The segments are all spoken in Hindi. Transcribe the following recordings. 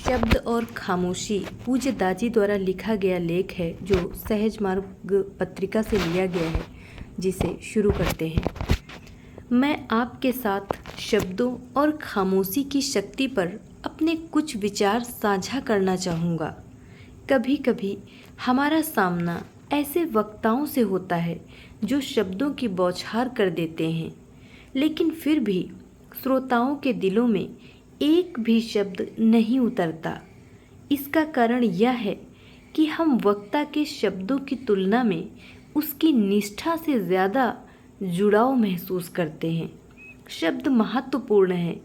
शब्द और खामोशी पूज्य दाजी द्वारा लिखा गया लेख है जो सहज मार्ग पत्रिका से लिया गया है, जिसे शुरू करते हैं। मैं आपके साथ शब्दों और खामोशी की शक्ति पर अपने कुछ विचार साझा करना चाहूँगा। कभी कभी हमारा सामना ऐसे वक्ताओं से होता है जो शब्दों की बौछार कर देते हैं, लेकिन फिर भी श्रोताओं के दिलों में एक भी शब्द नहीं उतरता। इसका कारण यह है कि हम वक्ता के शब्दों की तुलना में उसकी निष्ठा से ज़्यादा जुड़ाव महसूस करते हैं। शब्द महत्वपूर्ण हैं,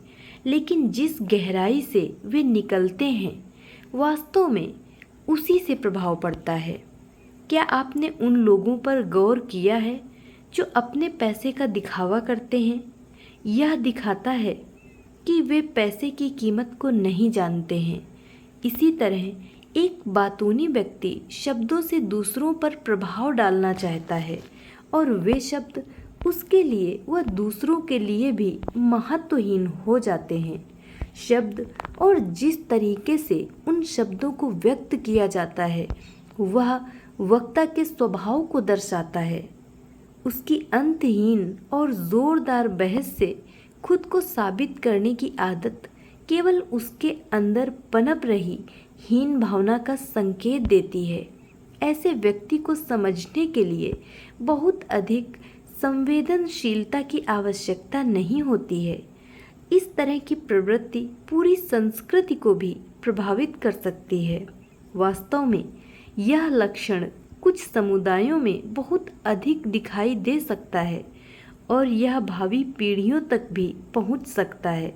लेकिन जिस गहराई से वे निकलते हैं वास्तव में उसी से प्रभाव पड़ता है। क्या आपने उन लोगों पर गौर किया है जो अपने पैसे का दिखावा करते हैं? यह दिखाता है कि वे पैसे की कीमत को नहीं जानते हैं। इसी तरह एक बातूनी व्यक्ति शब्दों से दूसरों पर प्रभाव डालना चाहता है और वे शब्द उसके लिए व दूसरों के लिए भी महत्वहीन हो जाते हैं। शब्द और जिस तरीके से उन शब्दों को व्यक्त किया जाता है वह वक्ता के स्वभाव को दर्शाता है। उसकी अंतहीन और जोरदार बहस से खुद को साबित करने की आदत केवल उसके अंदर पनप रही हीन भावना का संकेत देती है। ऐसे व्यक्ति को समझने के लिए बहुत अधिक संवेदनशीलता की आवश्यकता नहीं होती है। इस तरह की प्रवृत्ति पूरी संस्कृति को भी प्रभावित कर सकती है। वास्तव में यह लक्षण कुछ समुदायों में बहुत अधिक दिखाई दे सकता है और यह भावी पीढ़ियों तक भी पहुंच सकता है।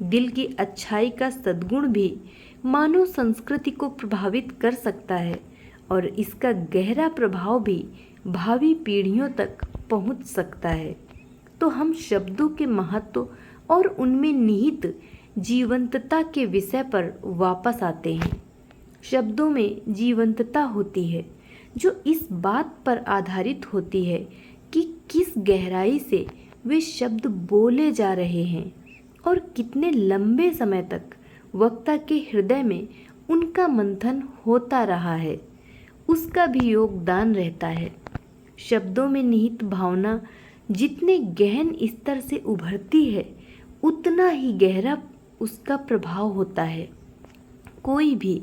दिल की अच्छाई का सद्गुण भी मानव संस्कृति को प्रभावित कर सकता है और इसका गहरा प्रभाव भी भावी पीढ़ियों तक पहुंच सकता है। तो हम शब्दों के महत्व और उनमें निहित जीवंतता के विषय पर वापस आते हैं। शब्दों में जीवंतता होती है जो इस बात पर आधारित होती है कि किस गहराई से वे शब्द बोले जा रहे हैं और कितने लंबे समय तक वक्ता के हृदय में उनका मंथन होता रहा है, उसका भी योगदान रहता है। शब्दों में निहित भावना जितने गहन स्तर से उभरती है उतना ही गहरा उसका प्रभाव होता है। कोई भी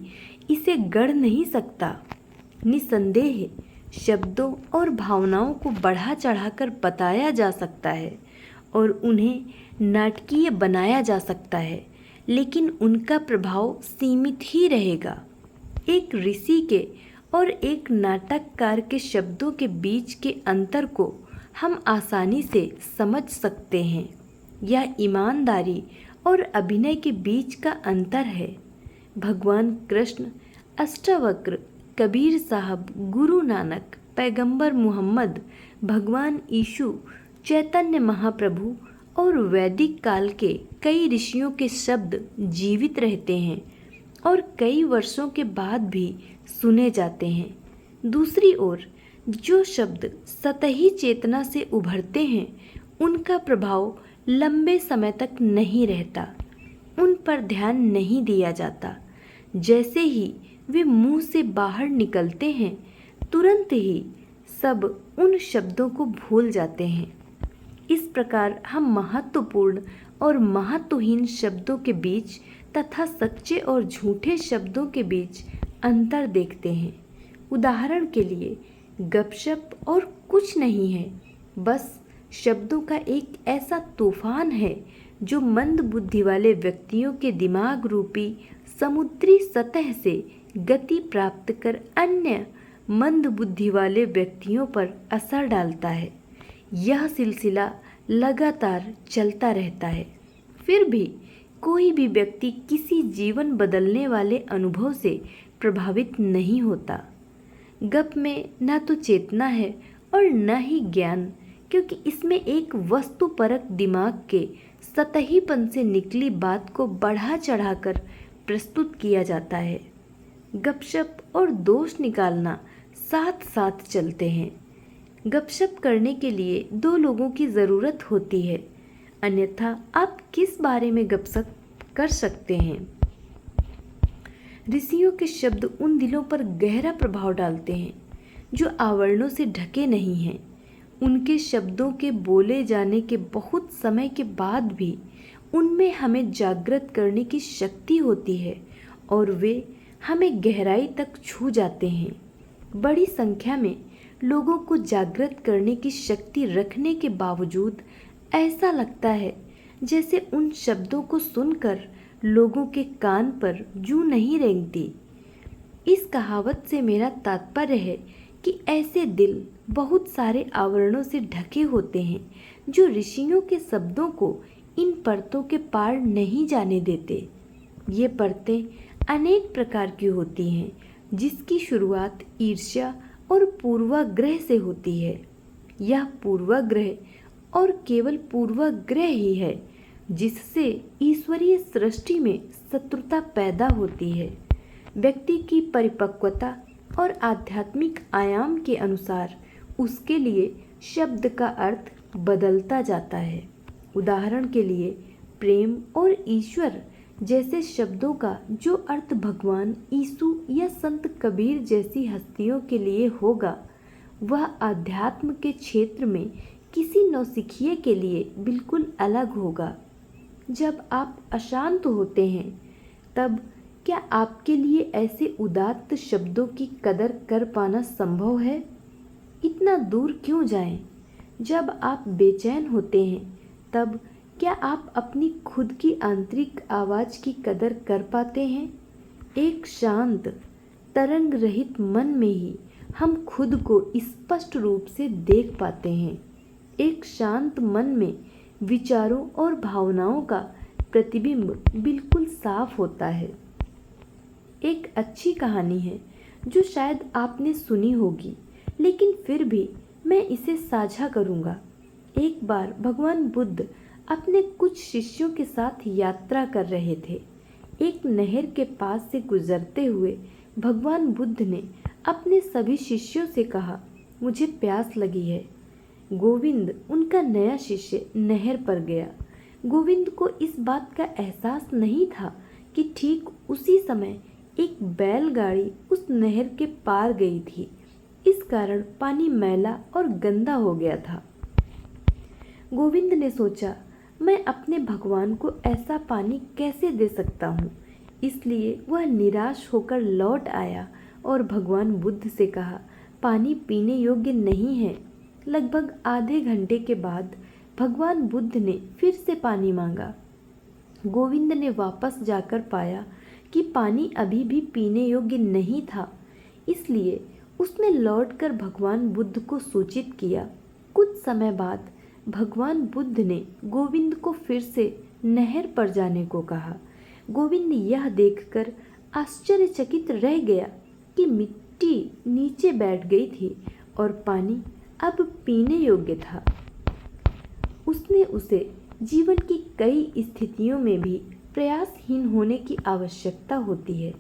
इसे गढ़ नहीं सकता। निसंदेह शब्दों और भावनाओं को बढ़ा चढ़ाकर बताया जा सकता है और उन्हें नाटकीय बनाया जा सकता है, लेकिन उनका प्रभाव सीमित ही रहेगा। एक ऋषि के और एक नाटककार के शब्दों के बीच के अंतर को हम आसानी से समझ सकते हैं। यह ईमानदारी और अभिनय के बीच का अंतर है। भगवान कृष्ण, अष्टावक्र, कबीर साहब, गुरु नानक, पैगंबर मुहम्मद, भगवान यीशु, चैतन्य महाप्रभु और वैदिक काल के कई ऋषियों के शब्द जीवित रहते हैं और कई वर्षों के बाद भी सुने जाते हैं। दूसरी ओर जो शब्द सतही चेतना से उभरते हैं उनका प्रभाव लंबे समय तक नहीं रहता। उन पर ध्यान नहीं दिया जाता। जैसे ही वे मुंह से बाहर निकलते हैं तुरंत ही सब उन शब्दों को भूल जाते हैं। इस प्रकार हम महत्वपूर्ण और महत्वहीन शब्दों के बीच तथा सच्चे और झूठे शब्दों के बीच अंतर देखते हैं। उदाहरण के लिए गपशप और कुछ नहीं है, बस शब्दों का एक ऐसा तूफान है जो मंद बुद्धि वाले व्यक्तियों के दिमाग रूपी समुद्री सतह से गति प्राप्त कर अन्य मंद बुद्धि वाले व्यक्तियों पर असर डालता है। यह सिलसिला लगातार चलता रहता है। फिर भी कोई भी व्यक्ति किसी जीवन बदलने वाले अनुभव से प्रभावित नहीं होता। गप में न तो चेतना है और न ही ज्ञान, क्योंकि इसमें एक वस्तुपरक दिमाग के सतहीपन से निकली बात को बढ़ा चढ़ाकर प्रस्तुत किया जाता है। गपशप और दोष निकालना साथ साथ चलते हैं। गपशप करने के लिए दो लोगों की ज़रूरत होती है, अन्यथा आप किस बारे में गपशप कर सकते हैं? ऋषियों के शब्द उन दिलों पर गहरा प्रभाव डालते हैं जो आवरणों से ढके नहीं हैं। उनके शब्दों के बोले जाने के बहुत समय के बाद भी उनमें हमें जागृत करने की शक्ति होती है और वे हमें गहराई तक छू जाते हैं। बड़ी संख्या में लोगों को जागृत करने की शक्ति रखने के बावजूद ऐसा लगता है जैसे उन शब्दों को सुनकर लोगों के कान पर जूं नहीं रेंगती। इस कहावत से मेरा तात्पर्य है कि ऐसे दिल बहुत सारे आवरणों से ढके होते हैं जो ऋषियों के शब्दों को इन परतों के पार नहीं जाने देते। ये परतें अनेक प्रकार की होती हैं, जिसकी शुरुआत ईर्ष्या और पूर्वाग्रह से होती है। यह पूर्वाग्रह और केवल पूर्वाग्रह ही है जिससे ईश्वरीय सृष्टि में शत्रुता पैदा होती है। व्यक्ति की परिपक्वता और आध्यात्मिक आयाम के अनुसार उसके लिए शब्द का अर्थ बदलता जाता है। उदाहरण के लिए प्रेम और ईश्वर जैसे शब्दों का जो अर्थ भगवान यीशु या संत कबीर जैसी हस्तियों के लिए होगा, वह आध्यात्म के क्षेत्र में किसी नौसिखिए के लिए बिल्कुल अलग होगा। जब आप अशांत होते हैं तब क्या आपके लिए ऐसे उदात्त शब्दों की कदर कर पाना संभव है? इतना दूर क्यों जाएं? जब आप बेचैन होते हैं तब क्या आप अपनी खुद की आंतरिक आवाज़ की कदर कर पाते हैं? एक शांत तरंग रहित मन में ही हम खुद को स्पष्ट रूप से देख पाते हैं। एक शांत मन में विचारों और भावनाओं का प्रतिबिंब बिल्कुल साफ होता है। एक अच्छी कहानी है जो शायद आपने सुनी होगी, लेकिन फिर भी मैं इसे साझा करूंगा। एक बार भगवान बुद्ध अपने कुछ शिष्यों के साथ यात्रा कर रहे थे। एक नहर के पास से गुजरते हुए भगवान बुद्ध ने अपने सभी शिष्यों से कहा, मुझे प्यास लगी है। गोविंद, उनका नया शिष्य, नहर पर गया। गोविंद को इस बात का एहसास नहीं था कि ठीक उसी समय एक बैलगाड़ी उस नहर के पार गई थी। इस कारण पानी मैला और गंदा हो गया था। गोविंद ने सोचा, मैं अपने भगवान को ऐसा पानी कैसे दे सकता हूँ। इसलिए वह निराश होकर लौट आया और भगवान बुद्ध से कहा, पानी पीने योग्य नहीं है। लगभग आधे घंटे के बाद भगवान बुद्ध ने फिर से पानी मांगा। गोविंद ने वापस जाकर पाया कि पानी अभी भी पीने योग्य नहीं था। इसलिए उसने लौटकर भगवान बुद्ध को सूचित किया। कुछ समय बाद भगवान बुद्ध ने गोविंद को फिर से नहर पर जाने को कहा। गोविंद यह देखकर आश्चर्यचकित रह गया कि मिट्टी नीचे बैठ गई थी और पानी अब पीने योग्य था। उसने उसे जीवन की कई स्थितियों में भी प्रयासहीन होने की आवश्यकता होती है।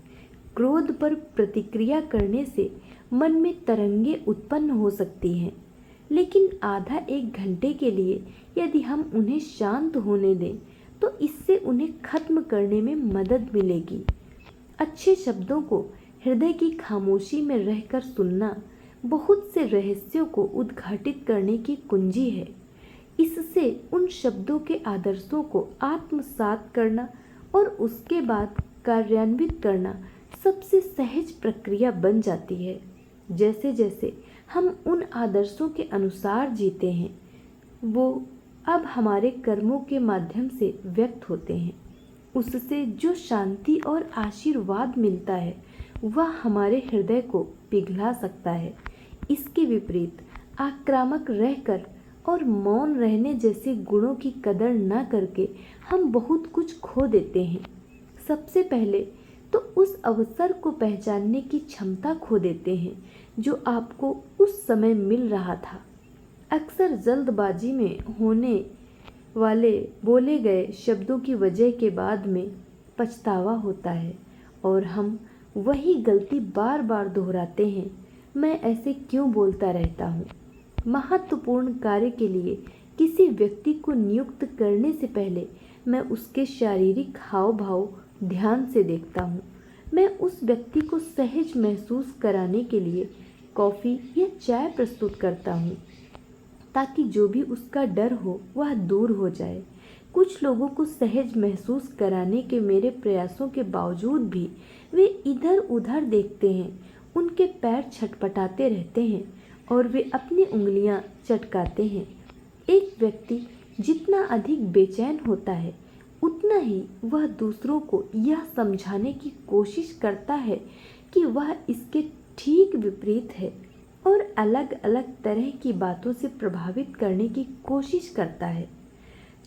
क्रोध पर प्रतिक्रिया करने से मन में तरंगे उत्पन्न हो सकती हैं, लेकिन आधा एक घंटे के लिए यदि हम उन्हें शांत होने दें तो इससे उन्हें खत्म करने में मदद मिलेगी। अच्छे शब्दों को हृदय की खामोशी में रहकर सुनना बहुत से रहस्यों को उद्घाटित करने की कुंजी है। इससे उन शब्दों के आदर्शों को आत्मसात करना और उसके बाद कार्यान्वित करना सबसे सहज प्रक्रिया बन जाती है। जैसे जैसे हम उन आदर्शों के अनुसार जीते हैं, वो अब हमारे कर्मों के माध्यम से व्यक्त होते हैं। उससे जो शांति और आशीर्वाद मिलता है वह हमारे हृदय को पिघला सकता है। इसके विपरीत आक्रामक रहकर और मौन रहने जैसे गुणों की कदर न करके हम बहुत कुछ खो देते हैं। सबसे पहले तो उस अवसर को पहचानने की क्षमता खो देते हैं जो आपको उस समय मिल रहा था। अक्सर जल्दबाजी में होने वाले बोले गए शब्दों की वजह के बाद में पछतावा होता है और हम वही गलती बार बार दोहराते हैं। मैं ऐसे क्यों बोलता रहता हूँ? महत्वपूर्ण कार्य के लिए किसी व्यक्ति को नियुक्त करने से पहले मैं उसके शारीरिक हाव भाव ध्यान से देखता हूँ। मैं उस व्यक्ति को सहज महसूस कराने के लिए कॉफ़ी या चाय प्रस्तुत करता हूँ, ताकि जो भी उसका डर हो वह दूर हो जाए। कुछ लोगों को सहज महसूस कराने के मेरे प्रयासों के बावजूद भी वे इधर उधर देखते हैं, उनके पैर छटपटाते रहते हैं और वे अपनी उंगलियां चटकाते हैं। एक व्यक्ति जितना अधिक बेचैन होता है, उतना ही वह दूसरों को यह समझाने की कोशिश करता है कि वह इसके ठीक विपरीत है और अलग अलग तरह की बातों से प्रभावित करने की कोशिश करता है।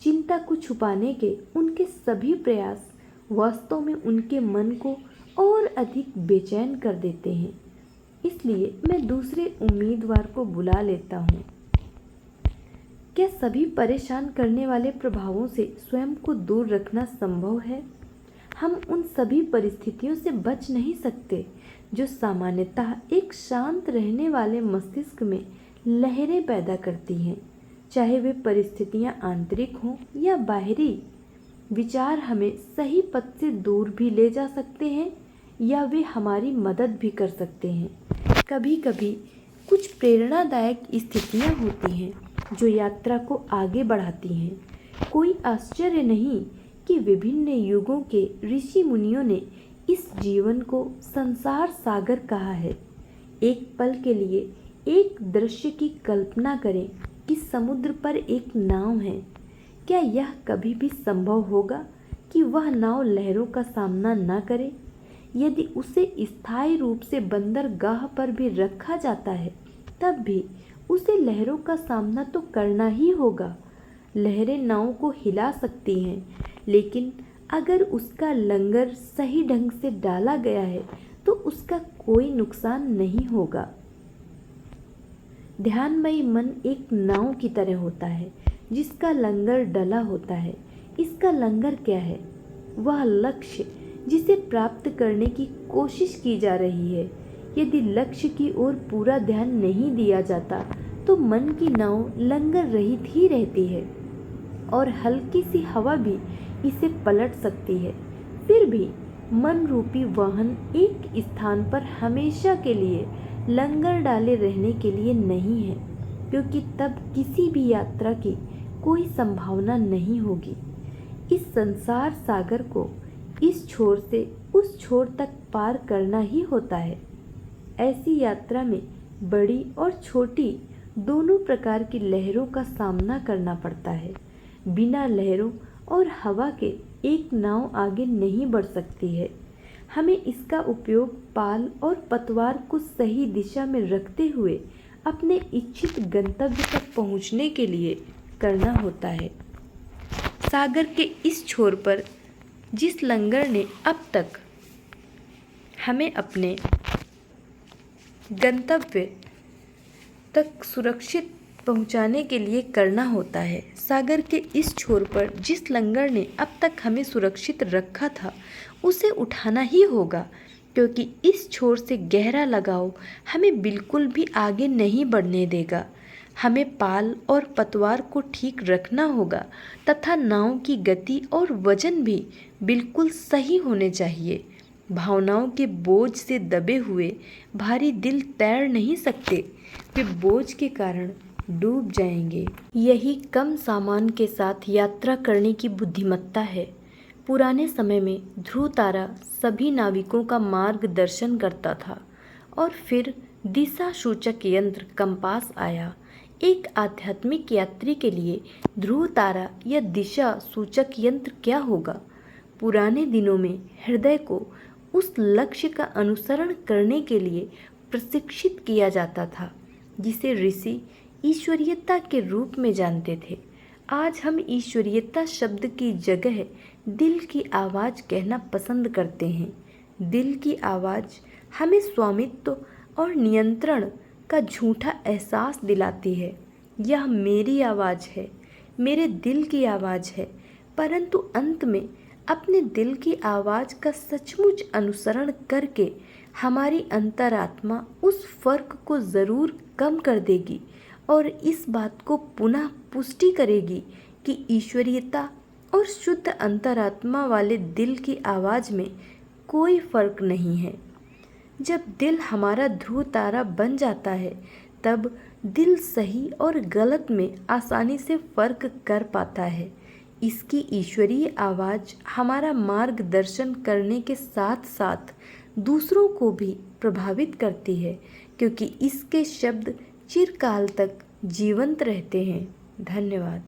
चिंता को छुपाने के उनके सभी प्रयास वास्तव में उनके मन को और अधिक बेचैन कर देते हैं। इसलिए मैं दूसरे उम्मीदवार को बुला लेता हूँ। क्या सभी परेशान करने वाले प्रभावों से स्वयं को दूर रखना संभव है? हम उन सभी परिस्थितियों से बच नहीं सकते जो सामान्यतः एक शांत रहने वाले मस्तिष्क में लहरें पैदा करती हैं। चाहे वे परिस्थितियां आंतरिक हों या बाहरी, विचार हमें सही पथ से दूर भी ले जा सकते हैं या वे हमारी मदद भी कर सकते हैं। कभी कभी कुछ प्रेरणादायक स्थितियां होती हैं जो यात्रा को आगे बढ़ाती हैं। कोई आश्चर्य नहीं कि विभिन्न युगों के ऋषि मुनियों ने इस जीवन को संसार सागर कहा है। एक पल के लिए एक दृश्य की कल्पना करें कि समुद्र पर एक नाव है। क्या यह कभी भी संभव होगा कि वह नाव लहरों का सामना न करे? यदि उसे स्थायी रूप से बंदरगाह पर भी रखा जाता है, तब भी उसे लहरों का सामना तो करना ही होगा। लहरें नाव को हिला सकती हैं, लेकिन अगर उसका लंगर सही ढंग से डाला गया है तो उसका कोई नुकसान नहीं होगा। ध्यानमयी मन एक नाव की तरह होता है जिसका लंगर डला होता है। इसका लंगर क्या है? वह लक्ष्य जिसे प्राप्त करने की कोशिश की जा रही है। यदि लक्ष्य की ओर पूरा ध्यान नहीं दिया जाता तो मन की नाव लंगर रहित ही रहती है और हल्की सी हवा भी इसे पलट सकती है। फिर भी मन रूपी वाहन एक स्थान पर हमेशा के लिए लंगर डाले रहने के लिए नहीं है, क्योंकि तब किसी भी यात्रा की कोई संभावना नहीं होगी। इस संसार सागर को इस छोर से उस छोर तक पार करना ही होता है। ऐसी यात्रा में बड़ी और छोटी दोनों प्रकार की लहरों का सामना करना पड़ता है। बिना लहरों और हवा के एक नाव आगे नहीं बढ़ सकती है। हमें इसका उपयोग पाल और पतवार को सही दिशा में रखते हुए अपने इच्छित गंतव्य तक पहुंचने के लिए करना होता है। सागर के इस छोर पर जिस लंगर ने अब तक हमें अपने गंतव्य तक सुरक्षित पहुंचाने के लिए करना होता है, सागर के इस छोर पर जिस लंगर ने अब तक हमें सुरक्षित रखा था उसे उठाना ही होगा, क्योंकि इस छोर से गहरा लगाव हमें बिल्कुल भी आगे नहीं बढ़ने देगा। हमें पाल और पतवार को ठीक रखना होगा तथा नाव की गति और वजन भी बिल्कुल सही होने चाहिए। भावनाओं के बोझ से दबे हुए भारी दिल तैर नहीं सकते, वे बोझ के कारण डूब जाएंगे। यही कम सामान के साथ यात्रा करने की बुद्धिमत्ता है। पुराने समय में ध्रुव तारा सभी नाविकों का मार्गदर्शन करता था और फिर दिशा सूचक यंत्र कंपास आया। एक आध्यात्मिक यात्री के लिए ध्रुव तारा या दिशा सूचक यंत्र क्या होगा? पुराने दिनों में हृदय को उस लक्ष्य का अनुसरण करने के लिए प्रशिक्षित किया जाता था जिसे ऋषि ईश्वरीयता के रूप में जानते थे। आज हम ईश्वरीयता शब्द की जगह दिल की आवाज़ कहना पसंद करते हैं। दिल की आवाज़ हमें स्वामित्व और नियंत्रण का झूठा एहसास दिलाती है। यह मेरी आवाज़ है, मेरे दिल की आवाज़ है, परंतु अंत में अपने दिल की आवाज़ का सचमुच अनुसरण करके हमारी अंतरात्मा उस फर्क को ज़रूर कम कर देगी और इस बात को पुनः पुष्टि करेगी कि ईश्वरीयता और शुद्ध अंतरात्मा वाले दिल की आवाज़ में कोई फर्क नहीं है। जब दिल हमारा ध्रुव तारा बन जाता है तब दिल सही और गलत में आसानी से फर्क कर पाता है। इसकी ईश्वरीय आवाज़ हमारा मार्गदर्शन करने के साथ साथ दूसरों को भी प्रभावित करती है, क्योंकि इसके शब्द चिरकाल तक जीवंत रहते हैं। धन्यवाद।